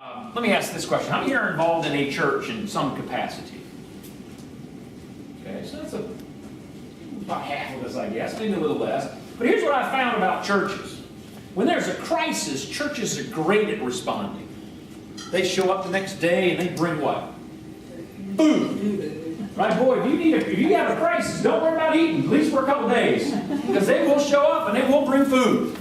Let me ask this question. How many are involved in a church in some capacity? Okay, so that's about half of us, I guess, maybe a little less. But here's what I found about churches. When there's a crisis, churches are great at responding. They show up the next day and they bring what? Food. Right, boy, if you have a crisis, don't worry about eating, at least for a couple days. Because they will show up and they will bring food.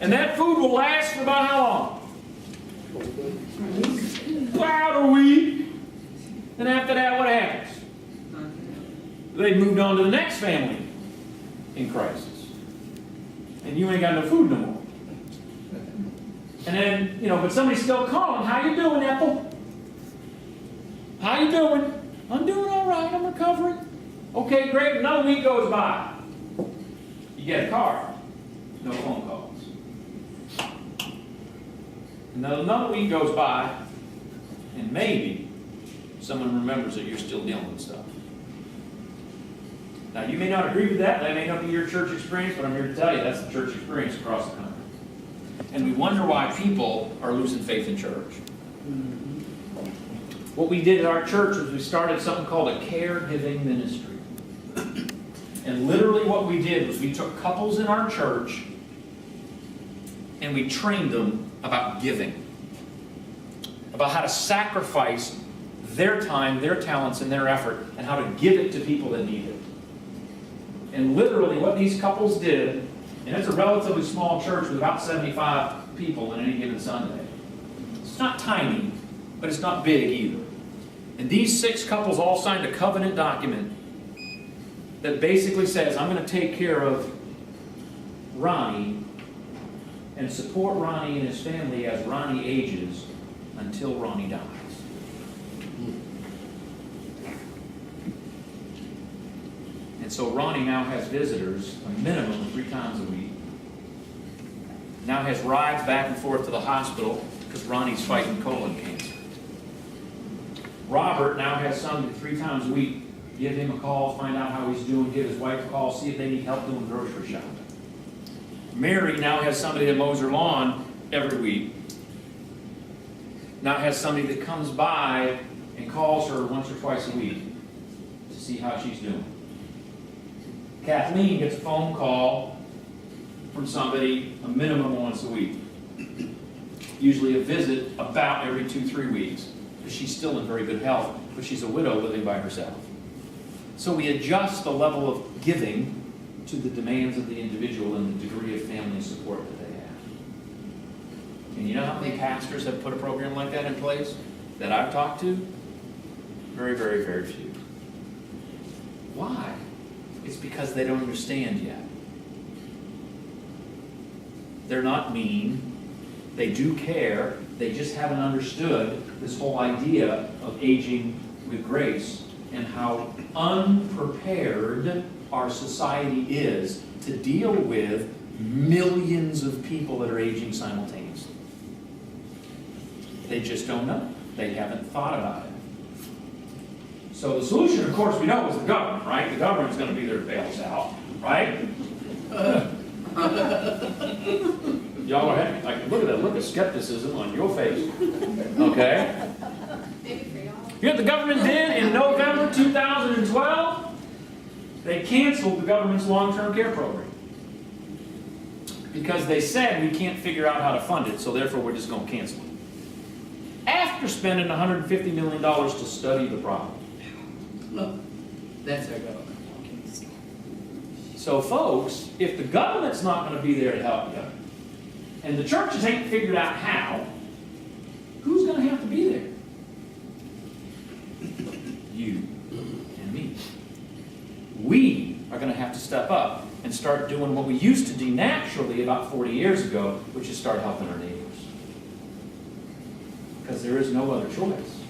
And that food will last for about how long? About a week. And after that, what happens? They moved on to the next family in crisis. And you ain't got no food no more. And then, but somebody's still calling. How you doing, Ethel? How you doing? I'm doing all right. I'm recovering. Okay, great. Another week goes by. You get a card. No phone calls. Another week goes by, and maybe someone remembers that you're still dealing with stuff. Now, you may not agree with that. That may not be your church experience, but I'm here to tell you that's the church experience across the country. And we wonder why people are losing faith in church. What we did at our church was we started something called a caregiving ministry. And literally what we did was we took couples in our church and we trained them about giving. About how to sacrifice their time, their talents, and their effort, and how to give it to people that need it. And literally what these couples did, and it's a relatively small church with about 75 people on any given Sunday. It's not tiny, but it's not big either. And these 6 couples all signed a covenant document that basically says, I'm going to take care of Ronnie and support Ronnie and his family as Ronnie ages until Ronnie dies. And so Ronnie now has visitors a minimum of 3 times a week. Now has rides back and forth to the hospital because Ronnie's fighting colon cancer. Robert now has somebody 3 times a week give him a call, find out how he's doing, give his wife a call, see if they need help doing grocery shopping. Mary now has somebody that mows her lawn every week. Now has somebody that comes by and calls her once or twice a week to see how she's doing. Kathleen gets a phone call from somebody a minimum once a week. Usually a visit about every 2-3 weeks. Because she's still in very good health, but she's a widow living by herself. So we adjust the level of giving to the demands of the individual and the degree of family support that they have. And you know how many pastors have put a program like that in place that I've talked to? Very, very, very few. Why? It's because they don't understand yet. They're not mean. They do care. They just haven't understood this whole idea of aging with grace and how unprepared our society is to deal with millions of people that are aging simultaneously. They just don't know. They haven't thought about it. So the solution, of course, we know is the government, right? The government's going to be there to bail us out, right? Y'all are happy. Like, look at that look of skepticism on your face. Okay? You know what the government did in November 2012? They canceled the government's long-term care program. Because they said we can't figure out how to fund it, so therefore we're just going to cancel it. After spending $150 million to study the problem. Look, that's our government. So folks, if the government's not going to be there to help you, and the churches ain't figured out how, who's going to have to be there? You and me. We are going to have to step up and start doing what we used to do naturally about 40 years ago, which is start helping our neighbors. Because there is no other choice.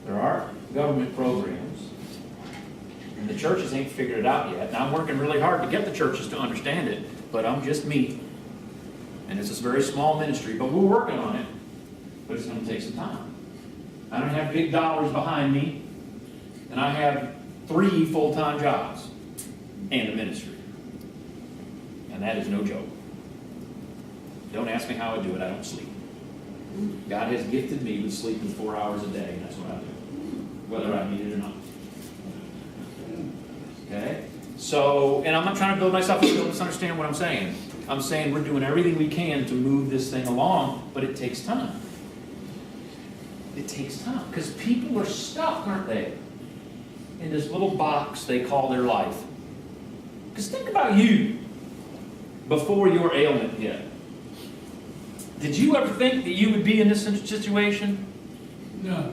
There are government programs, and the churches ain't figured it out yet. Now I'm working really hard to get the churches to understand it, but I'm just me. And it's a very small ministry, but we're working on it. But it's going to take some time. I don't have big dollars behind me, and I have 3 full-time jobs and a ministry. And that is no joke. Don't ask me how I do it. I don't sleep. God has gifted me with sleeping 4 hours a day, and that's what I do, whether I need it or not. Okay? So, and I'm not trying to build myself up, don't misunderstand what I'm saying. I'm saying we're doing everything we can to move this thing along, but it takes time. It takes time, because people are stuck, aren't they? In this little box they call their life. Because think about you before your ailment hit. Did you ever think that you would be in this situation? No.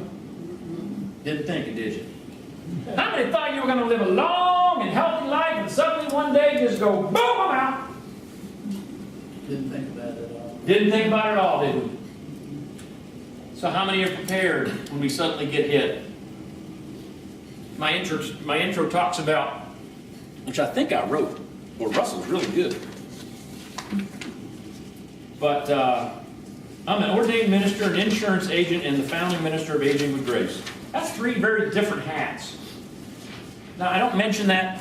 Didn't think it, did you? How many thought you were going to live a long and healthy life and suddenly one day just go, boom, I'm out? Didn't think about it at all. Didn't think about it at all, did we? So how many are prepared when we suddenly get hit? My intro talks about, which I think I wrote, or Russell's really good. But I'm an ordained minister, an insurance agent, and the founding minister of Aging with Grace. That's 3 very different hats. Now, I don't mention that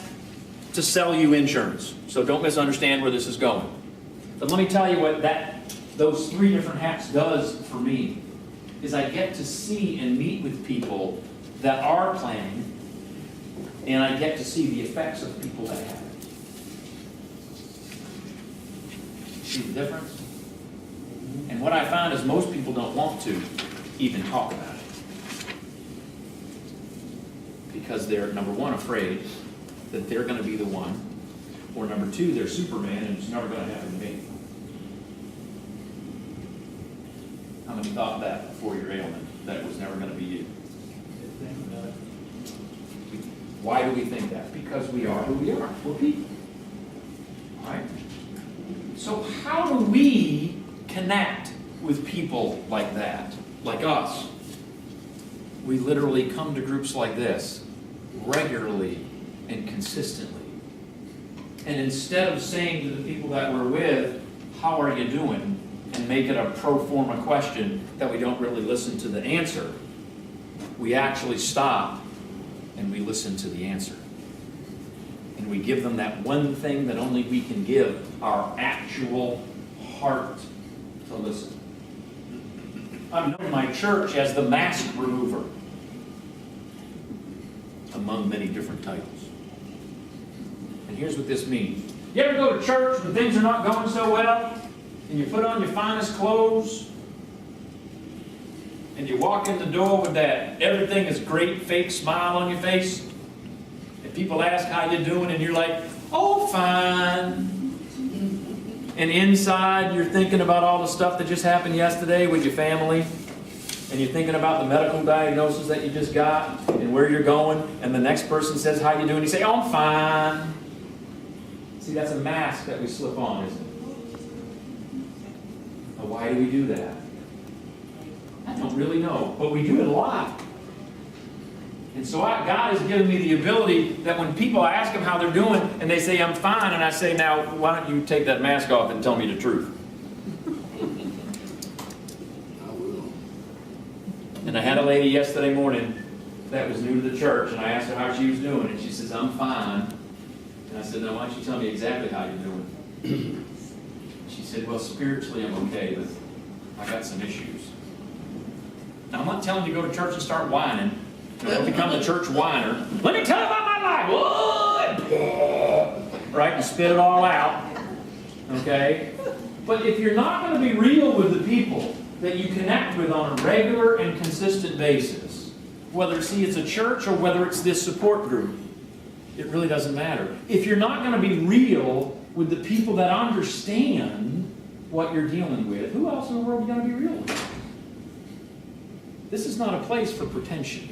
to sell you insurance, so don't misunderstand where this is going. But let me tell you what those 3 different hats does for me, is I get to see and meet with people that are planning, and I get to see the effects of people that have it. See the difference? And what I find is most people don't want to even talk about it. Because they're, number one, afraid that they're going to be the one, or number 2, they're Superman and it's never going to happen to me. How many thought that before your ailment, that it was never going to be you? Didn't think about it. Why do we think that? Because we are who we are. We're people. Right? So how do we connect with people like that, like us? We literally come to groups like this regularly and consistently. And instead of saying to the people that we're with, how are you doing? And make it a pro forma question that we don't really listen to the answer, we actually stop and we listen to the answer. And we give them that one thing that only we can give, our actual heart to listen. I'm known in my church as the mask remover, among many different titles. And here's what this means. You ever go to church when things are not going so well, and you put on your finest clothes, and you walk in the door with that everything is great fake smile on your face, and people ask how you're doing, and you're like, oh, fine. And inside, you're thinking about all the stuff that just happened yesterday with your family, and you're thinking about the medical diagnosis that you just got, and where you're going, and the next person says, how you doing? You say, oh, I'm fine. See, that's a mask that we slip on, isn't it? Now, why do we do that? I don't really know, but we do it a lot. And so God has given me the ability that when people ask them how they're doing, and they say, I'm fine, and I say, now, why don't you take that mask off and tell me the truth? I will. And I had a lady yesterday morning that was new to the church, and I asked her how she was doing, and she says, I'm fine. And I said, now, why don't you tell me exactly how you're doing? She said, well, spiritually I'm okay, but I got some issues. Now, I'm not telling you to go to church and start whining. Don't become the church whiner. Let me tell you about my life. Whoa! Right? And spit it all out. Okay? But if you're not going to be real with the people that you connect with on a regular and consistent basis, whether it's a church or whether it's this support group, it really doesn't matter. If you're not going to be real with the people that understand what you're dealing with, who else in the world are you going to be real with? This is not a place for pretension.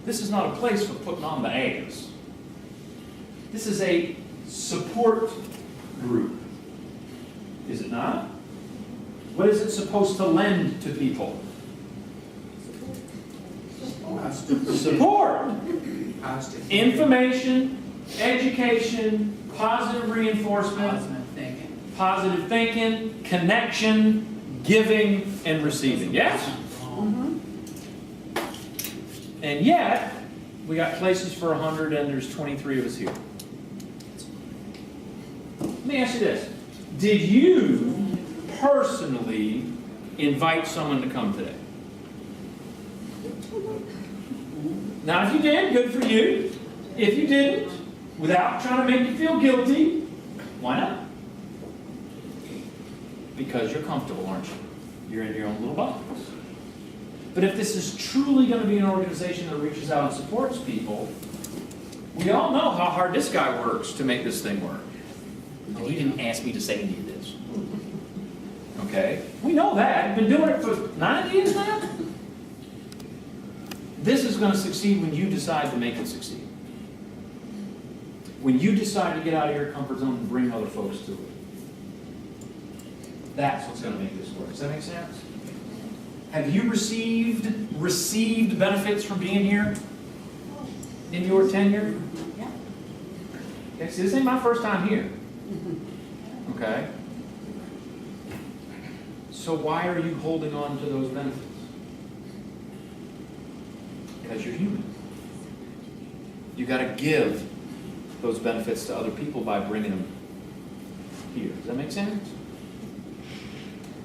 This is not a place for putting on the airs. This is a support group. Is it not? What is it supposed to lend to people? Support. Information, education, positive reinforcement, positive thinking, connection, giving, and receiving. Yes? And yet, we got places for 100 and there's 23 of us here. Let me ask you this. Did you personally invite someone to come today? Now, if you did, good for you. If you didn't, without trying to make you feel guilty, why not? Because you're comfortable, aren't you? You're in your own little box. But if this is truly going to be an organization that reaches out and supports people, we all know how hard this guy works to make this thing work. And he didn't ask me to say any of this. Okay? We know that. I've been doing it for 9 years now. This is going to succeed when you decide to make it succeed. When you decide to get out of your comfort zone and bring other folks to it. That's what's going to make this work. Does that make sense? Have you received benefits from being here in your tenure? Yeah. Okay, see, this ain't my first time here. Okay? So why are you holding on to those benefits? Because you're human. You got to give those benefits to other people by bringing them here. Does that make sense?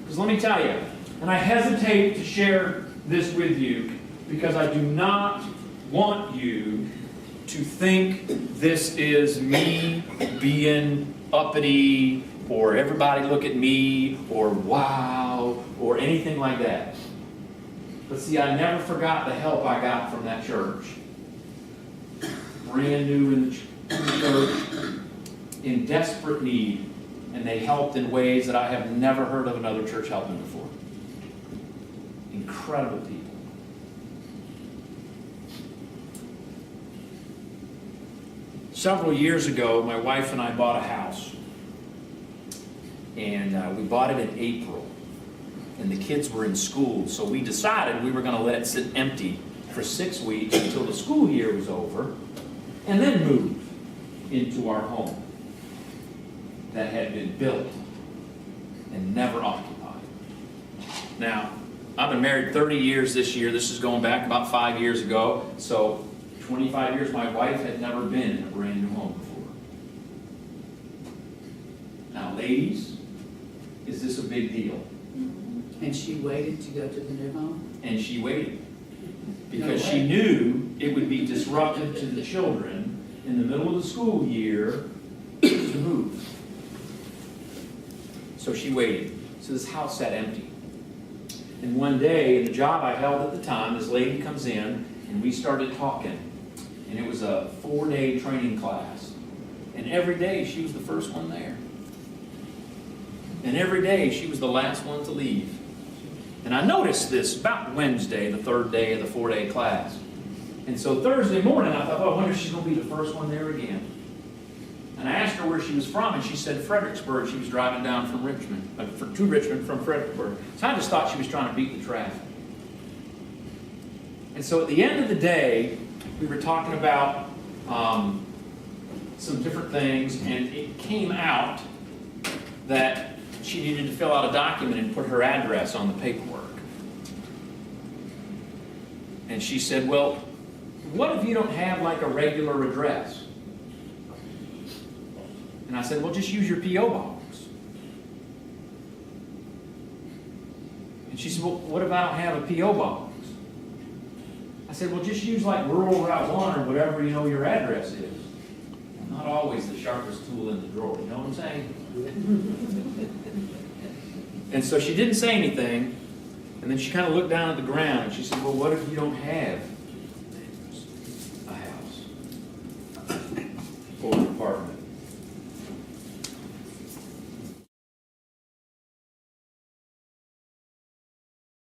Because let me tell you, and I hesitate to share this with you because I do not want you to think this is me being uppity or everybody look at me or wow or anything like that. But see, I never forgot the help I got from that church. Brand new in the church, in desperate need, and they helped in ways that I have never heard of another church helping before. Incredible people. Several years ago, my wife and I bought a house. And we bought it in April. And the kids were in school, so we decided we were going to let it sit empty for 6 weeks until the school year was over, and then move into our home that had been built and never occupied. Now, I've been married 30 years this year. This is going back about 5 years ago. So 25 years, my wife had never been in a brand new home before. Now, ladies, is this a big deal? And she waited to go to the new home? And she waited. Because she knew it would be disruptive to the children in the middle of the school year to move. So she waited. So this house sat empty. And one day, in the job I held at the time, this lady comes in, and we started talking. And it was a 4-day training class. And every day, she was the first one there. And every day, she was the last one to leave. And I noticed this about Wednesday, the 3rd day of the 4-day class. And so Thursday morning, I thought, oh, I wonder if she's going to be the first one there again. And I asked her where she was from, and she said Fredericksburg. She was driving down from Richmond, to Richmond from Fredericksburg. So I just thought she was trying to beat the traffic. And so at the end of the day, we were talking about some different things, and it came out that she needed to fill out a document and put her address on the paperwork. And she said, well, what if you don't have like a regular address? And I said, well, just use your P.O. box. And she said, well, what if I don't have a P.O. box? I said, well, just use like rural Route 1 or whatever you know your address is. Not always the sharpest tool in the drawer, you know what I'm saying? And so she didn't say anything, and then she kind of looked down at the ground, and she said, well, what if you don't have